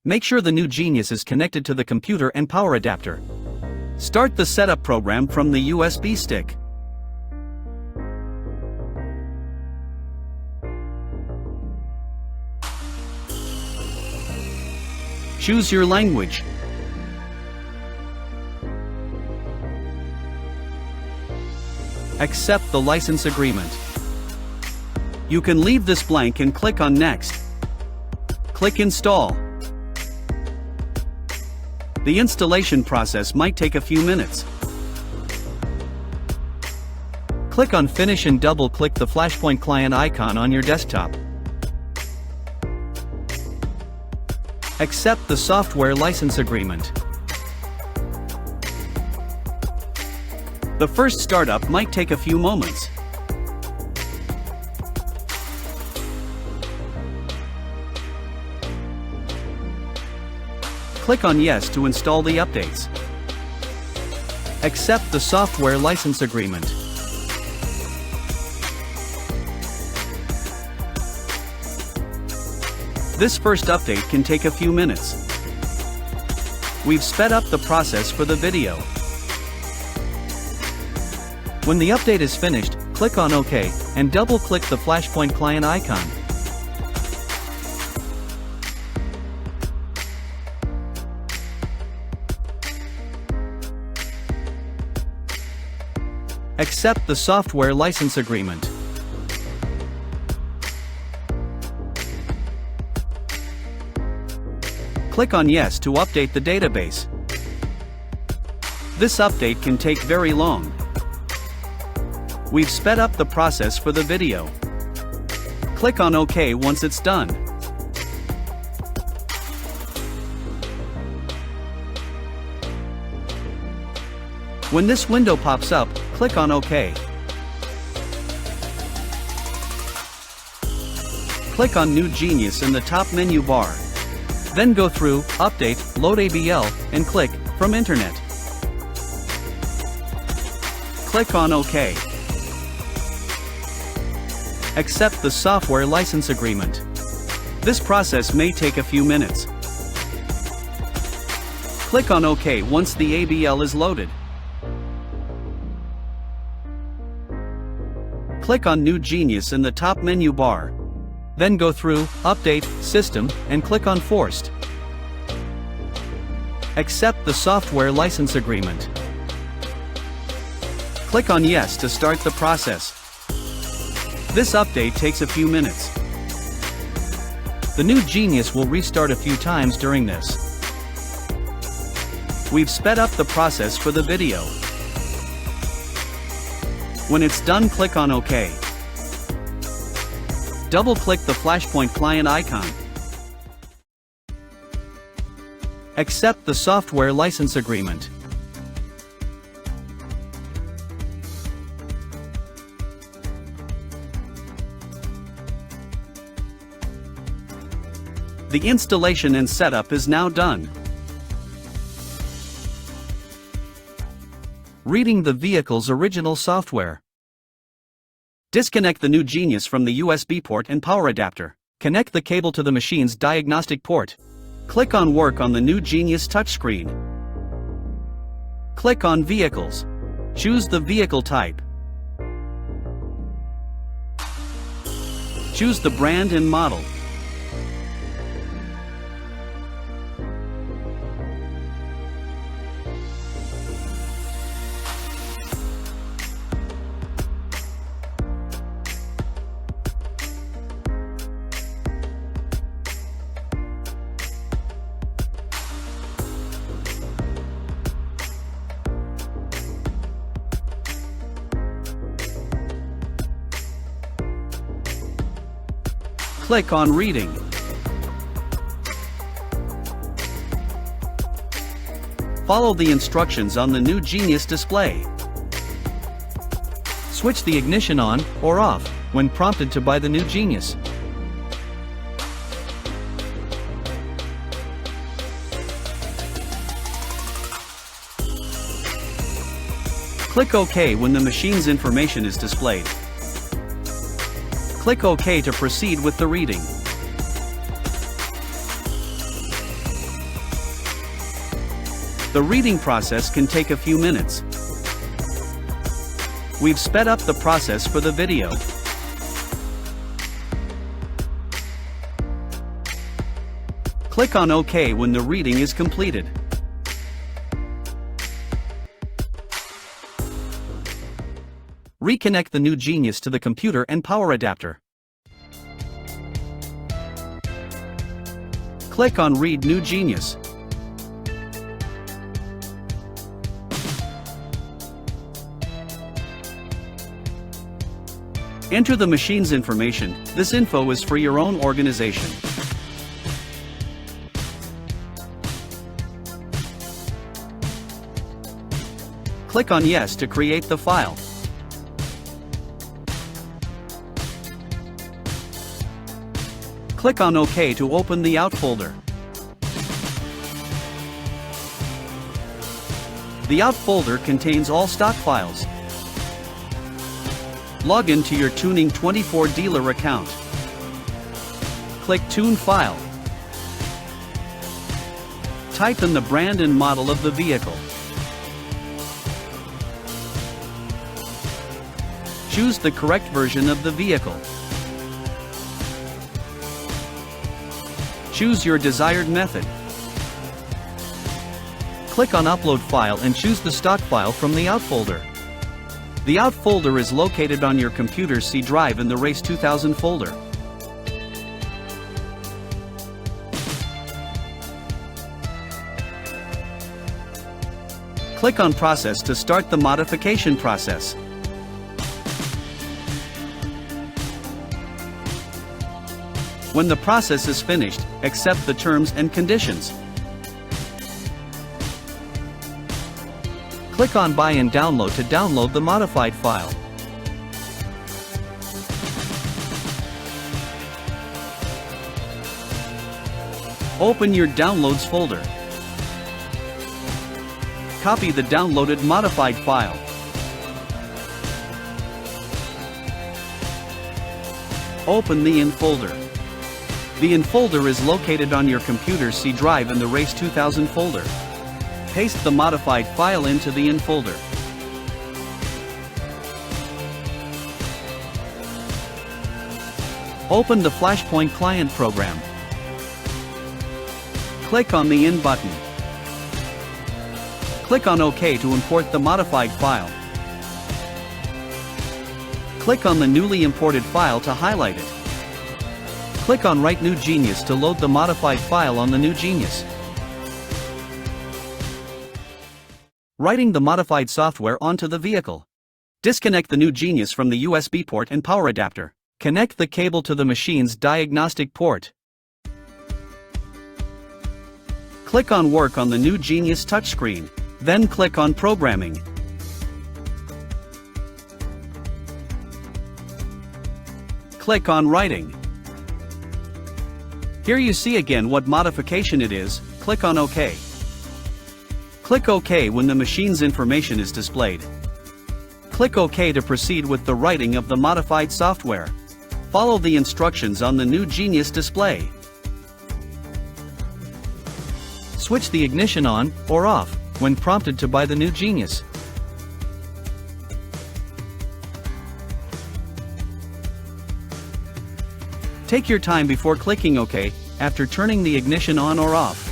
Make sure the new Genius is connected to the computer and power adapter. Start the setup program from the USB stick. Choose your language. Accept the license agreement. You can leave this blank and click on Next. Click Install. The installation process might take a few minutes. Click on Finish and double-click the Flashpoint client icon on your desktop. Accept the software license agreement. The first startup might take a few moments. Click on Yes to install the updates. Accept the software license agreement. This first update can take a few minutes. We've sped up the process for the video. When the update is finished, click on OK, and double-click the Flashpoint client icon. Accept the software license agreement. Click on Yes to update the database. This update can take very long. We've sped up the process for the video. Click on OK once it's done. When this window pops up, click on OK. Click on New Genius in the top menu bar. Then go through Update, Load ABL, and click From Internet. Click on OK. Accept the software license agreement. This process may take a few minutes. Click on OK once the ABL is loaded. Click on New Genius in the top menu bar. Then go through Update, System, and click on Forced. Accept the software license agreement. Click on Yes to start the process. This update takes a few minutes. The new Genius will restart a few times during this. We've sped up the process for the video. When it's done, click on OK. Double-click the Flashpoint client icon. Accept the software license agreement. The installation and setup is now done. Reading the vehicle's original software. Disconnect the new Genius from the USB port and power adapter. Connect the cable to the machine's diagnostic port. Click on Work on the new Genius touchscreen. Click on Vehicles. Choose the vehicle type. Choose the brand and model. Click on Reading. Follow the instructions on the new Genius display. Switch the ignition on or off when prompted to buy the new Genius. Click OK when the machine's information is displayed. Click OK to proceed with the reading. The reading process can take a few minutes. We've sped up the process for the video. Click on OK when the reading is completed. Reconnect the New Genius to the computer and power adapter. Click on Read New Genius. Enter the machine's information. This info is for your own organization. Click on Yes to create the file. Click on OK to open the Out folder. The Out folder contains all stock files. Log in to your Tuning24 dealer account. Click Tune File. Type in the brand and model of the vehicle. Choose the correct version of the vehicle. Choose your desired method. Click on Upload File and choose the stock file from the Out folder. The Out folder is located on your computer's C drive in the Race 2000 folder. Click on Process to start the modification process. When the process is finished, accept the terms and conditions. Click on Buy and Download to download the modified file. Open your Downloads folder. Copy the downloaded modified file. Open the In folder. The In folder is located on your computer's C drive in the Race 2000 folder. Paste the modified file into the In folder. Open the Flashpoint Client program. Click on the In button. Click on OK to import the modified file. Click on the newly imported file to highlight it. Click on Write New Genius to load the modified file on the New Genius. Writing the modified software onto the vehicle. Disconnect the New Genius from the USB port and power adapter. Connect the cable to the machine's diagnostic port. Click on Work on the New Genius touchscreen, then click on Programming. Click on Writing. Here you see again what modification it is. Click on OK. Click OK when the machine's information is displayed. Click OK to proceed with the writing of the modified software. Follow the instructions on the New Genius display. Switch the ignition on or off when prompted to buy the New Genius. Take your time before clicking OK after turning the ignition on or off.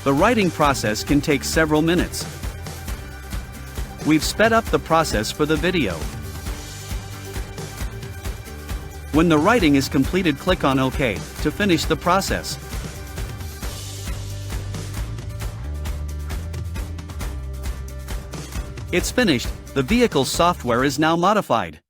The writing process can take several minutes. We've sped up the process for the video. When the writing is completed, click on OK to finish the process. It's finished. The vehicle's software is now modified.